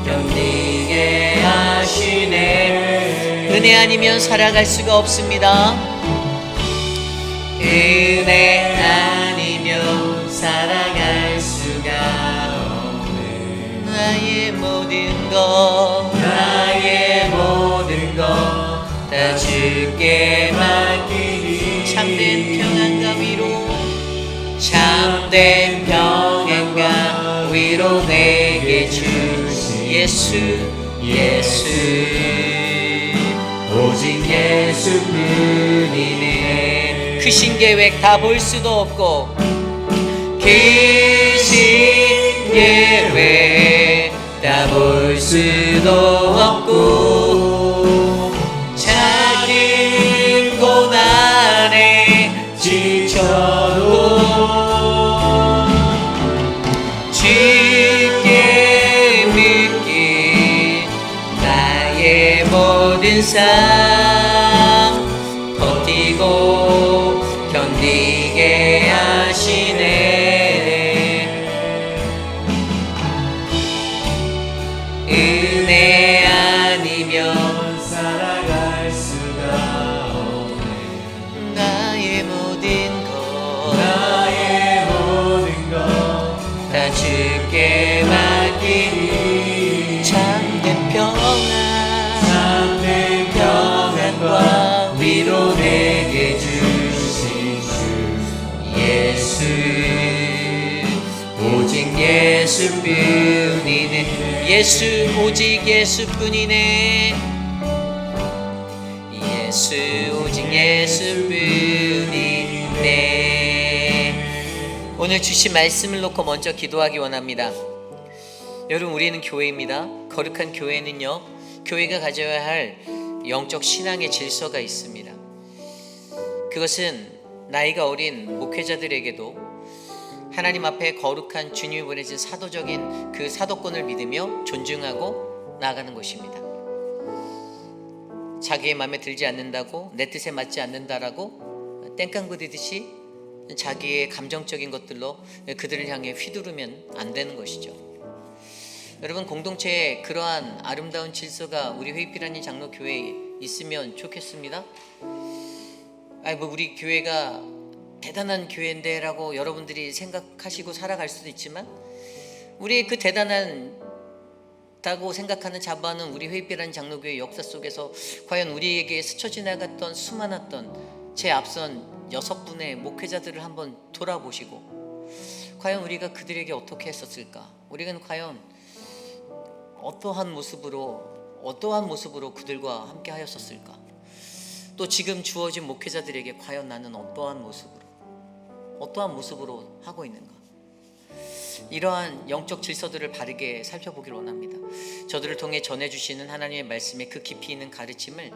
견디게 하시네. 은혜 아니면 살아갈 수가 없습니다. 은혜 아니면 살아갈 수가 없네. 나의 모든 것 다 주께 맡기니 참된 평안과 위로 참된 평안과 위로 내게 주신 예수 오직 예수뿐이네. 크신 계획 다 볼 수도 없고 크신 계획 다 볼 수도 없고 작은 고난에 지쳐도 주께 묶인 나의 모든 삶 버티고 견디게 하시네. 은혜 아니면 살아갈 수가 없네. 나의 모든 것 다 주께 맡기니 참된 평안과 위로 내게 주신 주 예수 오직 예수뿐이네. 예수 오직 예수뿐이네. 예수 오직 예수뿐이네. 오늘 주신 말씀을 놓고 먼저 기도하기 원합니다. 여러분, 우리는 교회입니다. 거룩한 교회는요, 교회가 가져야 할 영적 신앙의 질서가 있습니다. 그것은 나이가 어린 목회자들에게도 하나님 앞에 거룩한 주님이 보내신 사도적인 그 사도권을 믿으며 존중하고 나아가는 것입니다. 자기의 마음에 들지 않는다고, 내 뜻에 맞지 않는다라고 땡깡 부리듯이 자기의 감정적인 것들로 그들을 향해 휘두르면 안 되는 것이죠. 여러분, 공동체에 그러한 아름다운 질서가 우리 회의피라니 장로교회에 있으면 좋겠습니다. 우리 교회가 대단한 교회인데 라고 여러분들이 생각하시고 살아갈 수도 있지만, 우리의 그 대단하다고 생각하는 자반은 우리 회의피라니 장로교회 역사 속에서 과연 우리에게 스쳐 지나갔던 수많았던 제 앞선 6분의 목회자들을 한번 돌아보시고, 과연 우리가 그들에게 어떻게 했었을까? 우리는 과연 어떠한 모습으로 그들과 함께 하였었을까? 또 지금 주어진 목회자들에게 과연 나는 어떠한 모습으로 하고 있는가? 이러한 영적 질서들을 바르게 살펴보길 원합니다. 저들을 통해 전해주시는 하나님의 말씀의 그 깊이 있는 가르침을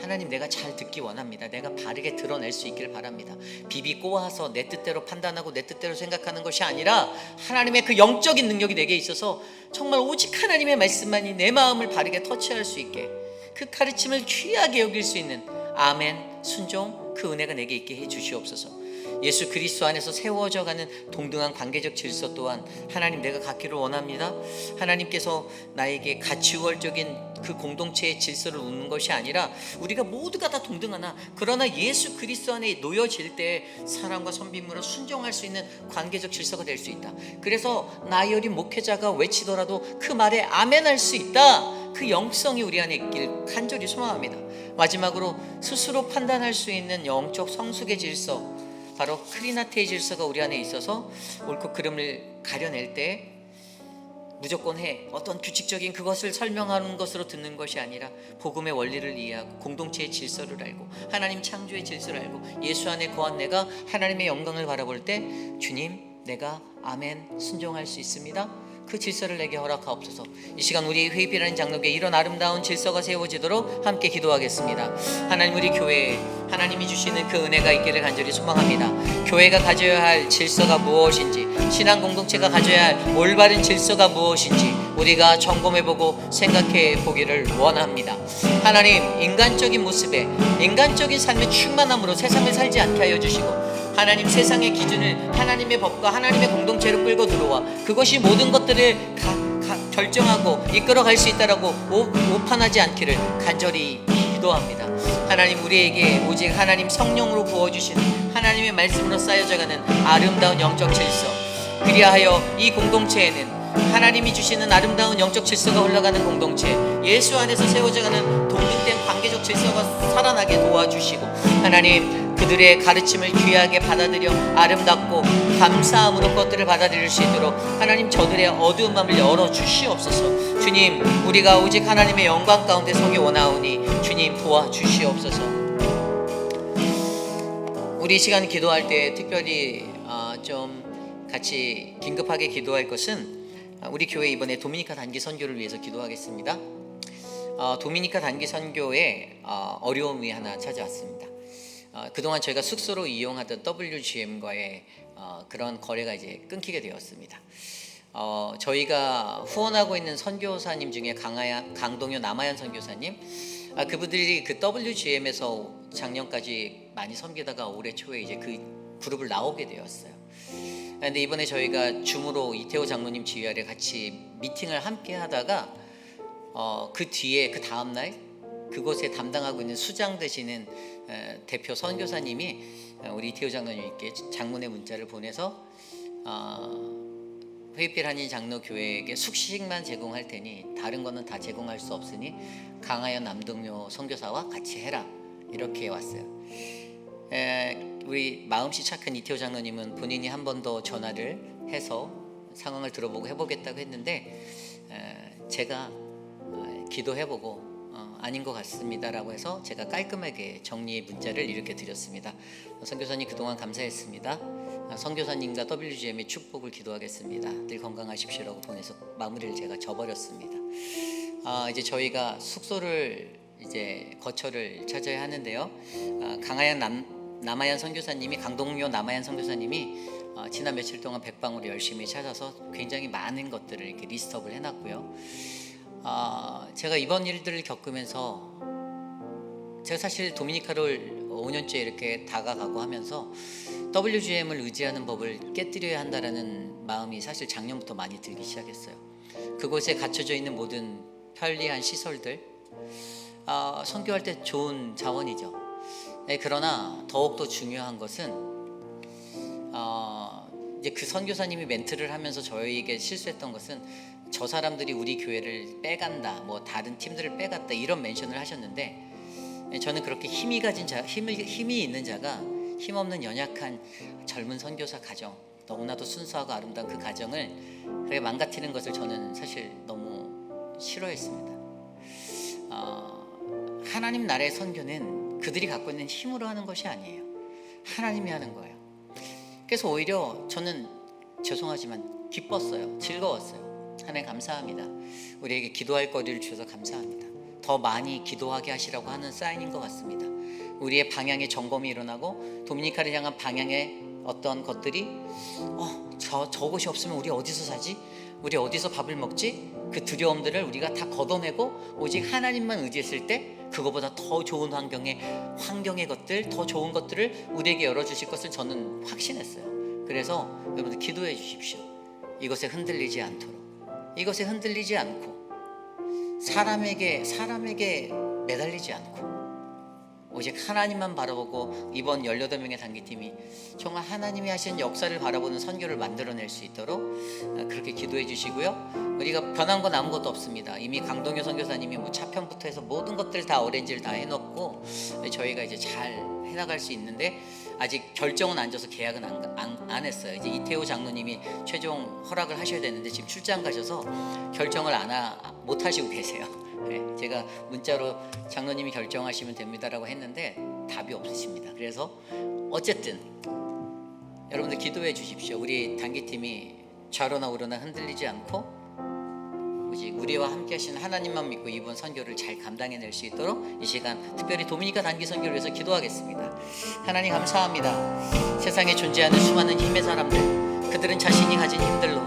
하나님, 내가 잘 듣기 원합니다. 내가 바르게 드러낼 수 있기를 바랍니다. 비비 꼬아서 내 뜻대로 판단하고 내 뜻대로 생각하는 것이 아니라 하나님의 그 영적인 능력이 내게 있어서 정말 오직 하나님의 말씀만이 내 마음을 바르게 터치할 수 있게, 그 가르침을 귀하게 여길 수 있는 아멘 순종, 그 은혜가 내게 있게 해 주시옵소서. 예수 그리스도 안에서 세워져 가는 동등한 관계적 질서 또한 하나님, 내가 갖기를 원합니다. 하나님께서 나에게 가치월적인 그 공동체의 질서를 놓는 것이 아니라 우리가 모두가 다 동등하나, 그러나 예수 그리스도 안에 놓여질 때 사랑과 선비물로 순종할 수 있는 관계적 질서가 될 수 있다. 그래서 나이 어린 목회자가 외치더라도 그 말에 아멘할 수 있다. 그 영성이 우리 안에 있길 간절히 소망합니다. 마지막으로 스스로 판단할 수 있는 영적 성숙의 질서, 바로 크리나테의 질서가 우리 안에 있어서 옳고 그름을 가려낼 때 무조건 어떤 규칙적인 그것을 설명하는 것으로 듣는 것이 아니라 복음의 원리를 이해하고 공동체의 질서를 알고 하나님 창조의 질서를 알고 예수 안에 거한 내가 하나님의 영광을 바라볼 때, 주님, 내가 아멘 순종할 수 있습니다. 그 질서를 내게 허락하옵소서. 이 시간 우리 회의비라는 장로교에 이런 아름다운 질서가 세워지도록 함께 기도하겠습니다. 하나님, 우리 교회에 하나님이 주시는 그 은혜가 있기를 간절히 소망합니다. 교회가 가져야 할 질서가 무엇인지, 신앙 공동체가 가져야 할 올바른 질서가 무엇인지 우리가 점검해보고 생각해 보기를 원합니다. 하나님, 인간적인 모습에, 인간적인 삶의 충만함으로 세상을 살지 않게 하여 주시고, 하나님, 세상의 기준을 하나님의 법과 하나님의 공동체로 끌고 들어와 그것이 모든 것들을 결정하고 이끌어갈 수 있다라고 오판하지 않기를 간절히 기도합니다. 하나님, 우리에게 오직 하나님 성령으로 부어주시는 하나님의 말씀으로 쌓여져가는 아름다운 영적 질서, 그리하여 이 공동체에는 하나님이 주시는 아름다운 영적 질서가 흘러가는 공동체, 예수 안에서 세워져가는 동등된 관계적 질서가 살아나게 도와주시고, 하나님, 그들의 가르침을 귀하게 받아들여 아름답고 감사함으로 것들을 받아들일 수 있도록 하나님, 저들의 어두운 마음을 열어주시옵소서. 주님, 우리가 오직 하나님의 영광 가운데 서기 원하오니 주님 도와주시옵소서. 우리 시간 기도할 때 특별히 좀 같이 긴급하게 기도할 것은, 우리 교회 이번에 도미니카 단기 선교를 위해서 기도하겠습니다. 도미니카 단기 선교에 어려움이 하나 찾아왔습니다. 그동안 저희가 숙소로 이용하던 WGM과의 그런 거래가 이제 끊기게 되었습니다. 저희가 후원하고 있는 선교사님 중에 강동효 남아연 선교사님, 그분들이 그 WGM에서 작년까지 많이 섬기다가 올해 초에 이제 그 그룹을 나오게 되었어요. 근데 이번에 저희가 줌으로 이태호 장로님 지휘 아래 같이 미팅을 함께 하다가 그 뒤에 그 다음날 그곳에 담당하고 있는 수장 되시는 대표 선교사님이 우리 이태호 장로님께 장문의 문자를 보내서 회의필 한인 장로교회에게 숙식만 제공할 테니 다른 거는 다 제공할 수 없으니 강하연 남동료 선교사와 같이 해라, 이렇게 왔어요. 우리 마음씨 착한 이태호 장로님은 본인이 한 번 더 전화를 해서 상황을 들어보고 해보겠다고 했는데, 제가 기도해보고 아닌 것 같습니다라고 해서 제가 깔끔하게 정리의 문자를 이렇게 드렸습니다. 선교사님, 그동안 감사했습니다. 선교사님과 WGM의 축복을 기도하겠습니다. 늘 건강하십시오라고 보내서 마무리를 제가 져버렸습니다. 이제 저희가 숙소를 이제 거처를 찾아야 하는데요. 강하연 남아연 선교사님이, 강동효 남아연 선교사님이 지난 며칠 동안 백방으로 열심히 찾아서 굉장히 많은 것들을 이렇게 리스트업을 해놨고요. 제가 이번 일들을 겪으면서, 제가 사실 도미니카를 5년째 이렇게 다가가고 하면서 WGM을 의지하는 법을 깨뜨려야 한다라는 마음이 사실 작년부터 많이 들기 시작했어요. 그곳에 갖춰져 있는 모든 편리한 시설들, 선교할 때 좋은 자원이죠. 그러나 더욱더 중요한 것은 이제 그 선교사님이 멘트를 하면서 저희에게 실수했던 것은, 저 사람들이 우리 교회를 빼간다, 뭐 다른 팀들을 빼갔다, 이런 멘션을 하셨는데, 저는 그렇게 힘이 있는 자가 힘없는 연약한 젊은 선교사 가정, 너무나도 순수하고 아름다운 그 가정을 그렇게 망가뜨리는 것을 저는 사실 너무 싫어했습니다. 하나님 나라의 선교는 그들이 갖고 있는 힘으로 하는 것이 아니에요. 하나님이 하는 거예요. 그래서 오히려 저는 죄송하지만 기뻤어요. 즐거웠어요. 하나님 감사합니다. 우리에게 기도할 거리를 주셔서 감사합니다. 더 많이 기도하게 하시라고 하는 사인인 것 같습니다. 우리의 방향의 점검이 일어나고, 도미니카를 향한 방향의 어떤 것들이 저것이 없으면 우리 어디서 사지? 우리 어디서 밥을 먹지? 그 두려움들을 우리가 다 걷어내고 오직 하나님만 의지했을 때 그거보다 더 좋은 환경의 것들, 더 좋은 것들을 우리에게 열어주실 것을 저는 확신했어요. 그래서 여러분들 기도해 주십시오. 이것에 흔들리지 않도록, 이것에 흔들리지 않고 사람에게 매달리지 않고 오직 하나님만 바라보고, 이번 18명의 단기팀이 정말 하나님이 하신 역사를 바라보는 선교를 만들어낼 수 있도록 그렇게 기도해 주시고요. 우리가 변한 건 아무것도 없습니다. 이미 강동효 선교사님이 뭐 차편부터 해서 모든 것들 다 어레인지를 다 해놓고 저희가 이제 잘 해나갈 수 있는데, 아직 결정은 안 져서 계약은 안 했어요. 이제 이태호 장로님이 최종 허락을 하셔야 되는데 지금 출장 가셔서 결정을 못 하시고 계세요. 제가 문자로 장로님이 결정하시면 됩니다라고 했는데 답이 없으십니다. 그래서 어쨌든 여러분들 기도해 주십시오. 우리 단기팀이 좌로나 우로나 흔들리지 않고 오직 우리와 함께 하시는 하나님만 믿고 이번 선교를 잘 감당해낼 수 있도록 이 시간 특별히 도미니카 단기 선교를 위해서 기도하겠습니다. 하나님 감사합니다. 세상에 존재하는 수많은 힘의 사람들, 그들은 자신이 가진 힘들로,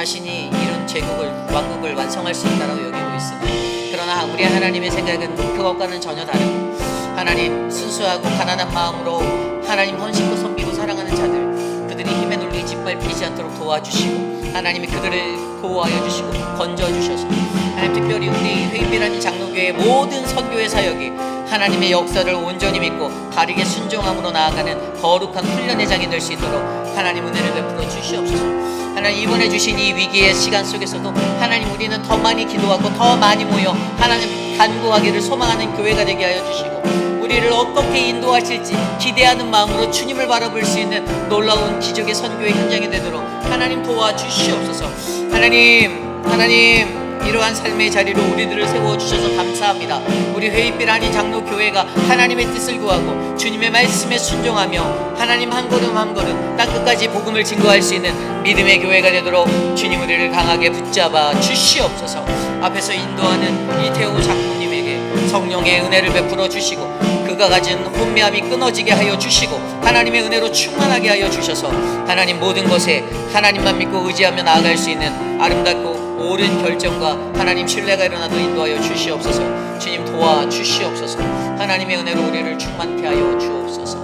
자신이 이룬 제국을 왕국을 완성할 수 있다고 여기고 있습니다. 그러나 우리 하나님의 생각은 그것과는 전혀 다르고 하나님 순수하고 가난한 마음으로 하나님 헌신과 섬기고 사랑하는 자들 그들이 힘에 눌리 짓밟히지 않도록 도와주시고 하나님이 그들을 보호하여 주시고 건져주셔서 하나님 특별히 우리 회인비라는 장로교회 모든 선교회 사역이 하나님의 역사를 온전히 믿고 바르게 순종함으로 나아가는 거룩한 훈련의 장이 될 수 있도록 하나님 은혜를 베풀어 주시옵소서. 하나님 이번에 주신 이 위기의 시간 속에서도 하나님 우리는 더 많이 기도하고 더 많이 모여 하나님 간구하기를 소망하는 교회가 되게 하여 주시고 우리를 어떻게 인도하실지 기대하는 마음으로 주님을 바라볼 수 있는 놀라운 기적의 선교의 현장이 되도록 하나님 도와주시옵소서. 하나님 이러한 삶의 자리로 우리들을 세워주셔서 감사합니다. 우리 회인빛 한인 장로교회가 하나님의 뜻을 구하고 주님의 말씀에 순종하며 하나님 한 걸음 한 걸음 땅끝까지 복음을 증거할 수 있는 믿음의 교회가 되도록 주님 우리를 강하게 붙잡아 주시옵소서. 앞에서 인도하는 이태호 장로님에게 성령의 은혜를 베풀어 주시고 그가 가진 혼미함이 끊어지게 하여 주시고 하나님의 은혜로 충만하게 하여 주셔서 하나님 모든 것에 하나님만 믿고 의지하며 나아갈 수 있는 아름답고 옳은 결정과 하나님 신뢰가 일어나도 인도하여 주시옵소서. 주님 도와주시옵소서. 하나님의 은혜로 우리를 충만케 하여 주옵소서.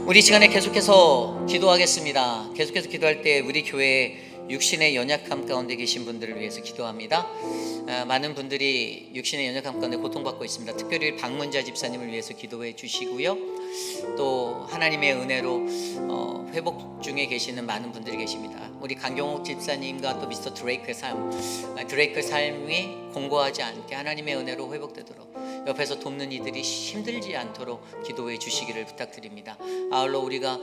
우리 시간에 계속해서 기도하겠습니다. 계속해서 기도할 때 우리 교회에 육신의 연약함 가운데 계신 분들을 위해서 기도합니다. 많은 분들이 육신의 연약함 가운데 고통받고 있습니다. 특별히 박문자 집사님을 위해서 기도해 주시고요. 또 하나님의 은혜로 회복 중에 계시는 많은 분들이 계십니다. 우리 강경옥 집사님과 또 미스터 드레이크의 삶이 공고하지 않게 하나님의 은혜로 회복되도록 옆에서 돕는 이들이 힘들지 않도록 기도해 주시기를 부탁드립니다. 아울러 우리가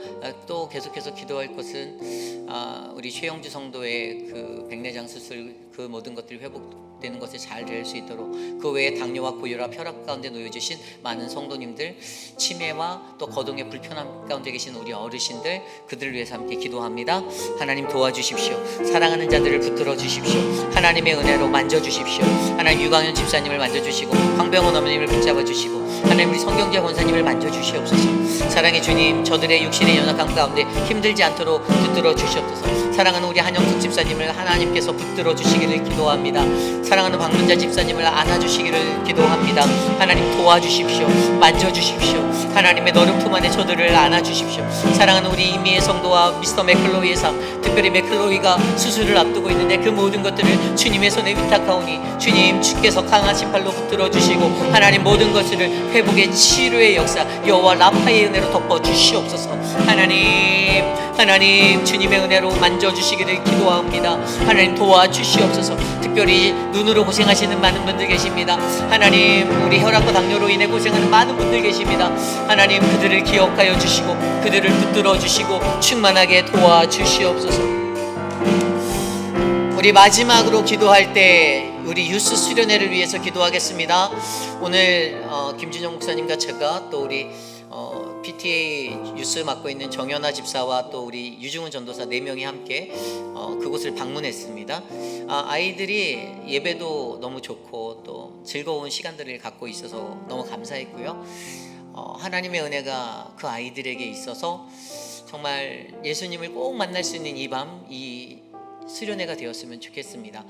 또 계속해서 기도할 것은 우리 최영주 성도의 그 백내장 수술 그 모든 것들이 회복되는 것이 잘 될 수 있도록 그 외에 당뇨와 고혈압, 혈압 가운데 놓여주신 많은 성도님들 치매와 또 거동의 불편함 가운데 계신 우리 어르신들 그들을 위해서 함께 기도합니다. 하나님 도와주십시오. 사랑하는 자들을 붙들어 주십시오. 하나님의 은혜로 만져주십시오. 하나님 유광현 집사님을 만져주시고 황병원 어머님을 붙잡아 주시고 하나님 우리 성경재 권사님을 만져주시옵소서. 사랑의 주님 저들의 육신의 연약함 가운데 힘들지 않도록 붙들어 주시옵소서. 사랑하는 우리 한영숙 집사님을 하나님께서 붙들어 주시기를 기도합니다. 사랑하는 박문자 집사님을 안아주시기를 기도합니다. 하나님 도와주십시오. 만져주십시오. 하나님의 너른 품 안에 저들을 안아주십시오. 사랑하는 우리 이미의 성도와 미스터 맥클로이의 삶 특별히 맥클로이가 수술을 앞두고 있는데 그 모든 것들을 주님의 손에 위탁하오니 주님 주께서 강하신 팔로 붙들어 주시고 하나님 모든 것을 회복의 치료의 역사 여호와 라파의 은혜로 덮어 주시옵소서. 하나님 주님의 은혜로 만져주시기를 기도합니다. 하나님 도와주시옵소서. 특별히 눈으로 고생하시는 많은 분들 계십니다. 하나님 우리 혈압과 당뇨로 인해 고생하는 많은 분들 계십니다. 하나님 그들을 기억하여 주시고 그들을 붙들어 주시고 충만하게 도와주시옵소서. 우리 마지막으로 기도할 때 우리 유스 수련회를 위해서 기도하겠습니다. 오늘 김진영 목사님과 제가 또 우리 PTA 유스 맡고 있는 정연아 집사와 또 우리 유중훈 전도사 4명이 함께 그곳을 방문했습니다. 아이들이 예배도 너무 좋고 또 즐거운 시간들을 갖고 있어서 너무 감사했고요. 하나님의 은혜가 그 아이들에게 있어서 정말 예수님을 꼭 만날 수 있는 이 수련회가 되었으면 좋겠습니다.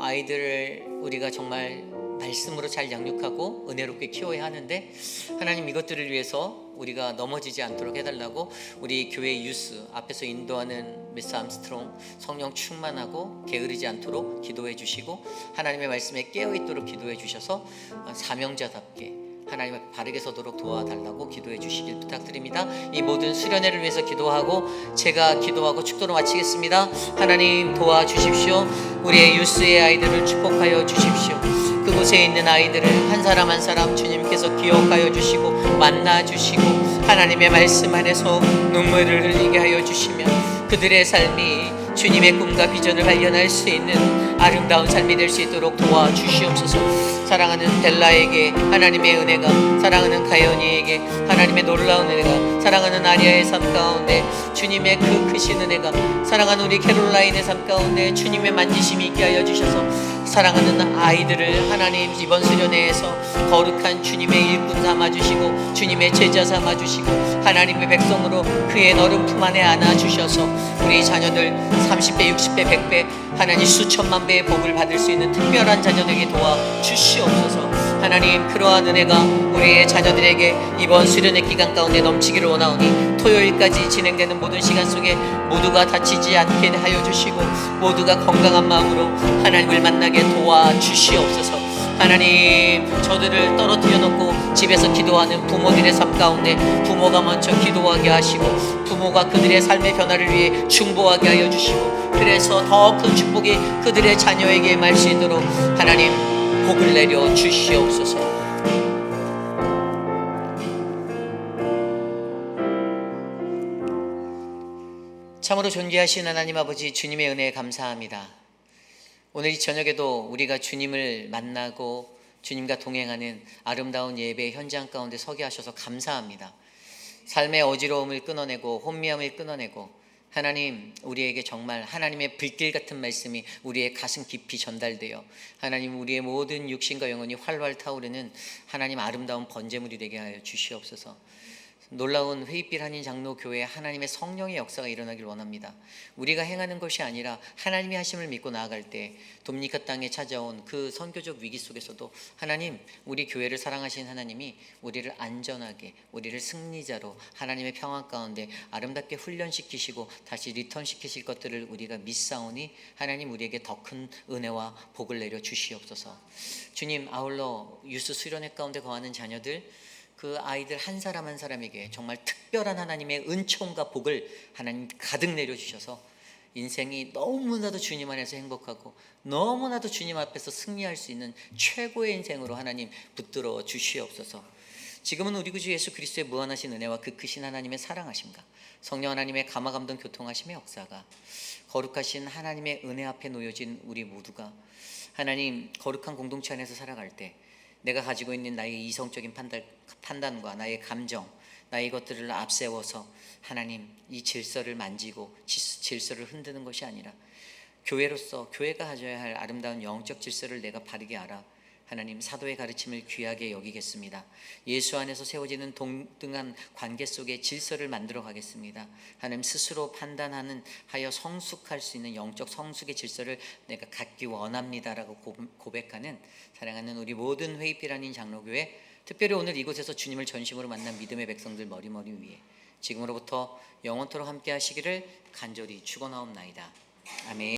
아이들을 우리가 정말 말씀으로 잘 양육하고 은혜롭게 키워야 하는데 하나님 이것들을 위해서 우리가 넘어지지 않도록 해달라고 우리 교회 유스 앞에서 인도하는 미스 암스트롱 성령 충만하고 게으르지 않도록 기도해 주시고 하나님의 말씀에 깨어있도록 기도해 주셔서 사명자답게 하나님 앞에 바르게 서도록 도와달라고 기도해 주시길 부탁드립니다. 이 모든 수련회를 위해서 기도하고 제가 기도하고 축도로 마치겠습니다. 하나님 도와주십시오. 우리의 유스의 아이들을 축복하여 주십시오. 그곳에 있는 아이들을 한 사람 한 사람 주님께서 기억하여 주시고 만나 주시고 하나님의 말씀 안에서 눈물을 흘리게 하여 주시며 그들의 삶이 주님의 꿈과 비전을 발견할 수 있는 아름다운 삶이 될 수 있도록 도와주시옵소서. 사랑하는 벨라에게 하나님의 은혜가, 사랑하는 가연이에게 하나님의 놀라운 은혜가, 사랑하는 아리아의 삶 가운데 주님의 그 크신 은혜가, 사랑하는 우리 캐롤라인의 삶 가운데 주님의 만지심이 있게 하여 주셔서 사랑하는 아이들을 하나님 이번 수련회에서 거룩한 주님의 일꾼 삼아주시고 주님의 제자 삼아주시고 하나님의 백성으로 그의 너른 품 안에 안아주셔서 우리 자녀들 30배 60배 100배 하나님 수천만 배의 복을 받을 수 있는 특별한 자녀들에게 도와주시옵소서. 하나님 그러한 은혜가 우리의 자녀들에게 이번 수련회 기간 가운데 넘치기를 원하오니 토요일까지 진행되는 모든 시간 속에 모두가 다치지 않게 하여 주시고 모두가 건강한 마음으로 하나님을 만나게 도와주시옵소서. 하나님 저들을 떨어뜨려 놓고 집에서 기도하는 부모들의 삶 가운데 부모가 먼저 기도하게 하시고 부모가 그들의 삶의 변화를 위해 중보하게 하여 주시고 그래서 더 큰 축복이 그들의 자녀에게 임할 수 있도록 하나님 복을 내려 주시옵소서. 참으로 존귀하신 하나님 아버지 주님의 은혜에 감사합니다. 오늘 이 저녁에도 우리가 주님을 만나고 주님과 동행하는 아름다운 예배 현장 가운데 서게 하셔서 감사합니다. 삶의 어지러움을 끊어내고 혼미함을 끊어내고 하나님 우리에게 정말 하나님의 불길 같은 말씀이 우리의 가슴 깊이 전달되어 하나님 우리의 모든 육신과 영혼이 활활 타오르는 하나님 아름다운 번제물이 되게 하여 주시옵소서. 놀라운 회의빛 한인 장로교회에 하나님의 성령의 역사가 일어나길 원합니다. 우리가 행하는 것이 아니라 하나님이 하심을 믿고 나아갈 때 도미니카 땅에 찾아온 그 선교적 위기 속에서도 하나님 우리 교회를 사랑하신 하나님이 우리를 안전하게 우리를 승리자로 하나님의 평안 가운데 아름답게 훈련시키시고 다시 리턴시키실 것들을 우리가 믿사오니 하나님 우리에게 더 큰 은혜와 복을 내려 주시옵소서. 주님 아울러 유스 수련회 가운데 거하는 자녀들 그 아이들 한 사람 한 사람에게 정말 특별한 하나님의 은총과 복을 하나님 가득 내려주셔서 인생이 너무나도 주님 안에서 행복하고 너무나도 주님 앞에서 승리할 수 있는 최고의 인생으로 하나님 붙들어 주시옵소서. 지금은 우리 구주 예수 그리스도의 무한하신 은혜와 그 크신 하나님의 사랑하심과 성령 하나님의 감화감동 교통하심의 역사가 거룩하신 하나님의 은혜 앞에 놓여진 우리 모두가 하나님 거룩한 공동체 안에서 살아갈 때 내가 가지고 있는 나의 이성적인 판단과 나의 감정, 나의 것들을 앞세워서 하나님 이 질서를 만지고 질서를 흔드는 것이 아니라 교회로서 교회가 가져야 할 아름다운 영적 질서를 내가 바르게 알아 하나님 사도의 가르침을 귀하게 여기겠습니다. 예수 안에서 세워지는 동등한 관계 속에 질서를 만들어 가겠습니다. 하나님 스스로 판단하는 하여 성숙할 수 있는 영적 성숙의 질서를 내가 갖기 원합니다라고 고백하는 사랑하는 우리 모든 회의빛 한인 장로교회, 특별히 오늘 이곳에서 주님을 전심으로 만난 믿음의 백성들 머리머리 위에 지금으로부터 영원토록 함께 하시기를 간절히 축원하옵나이다. 아멘.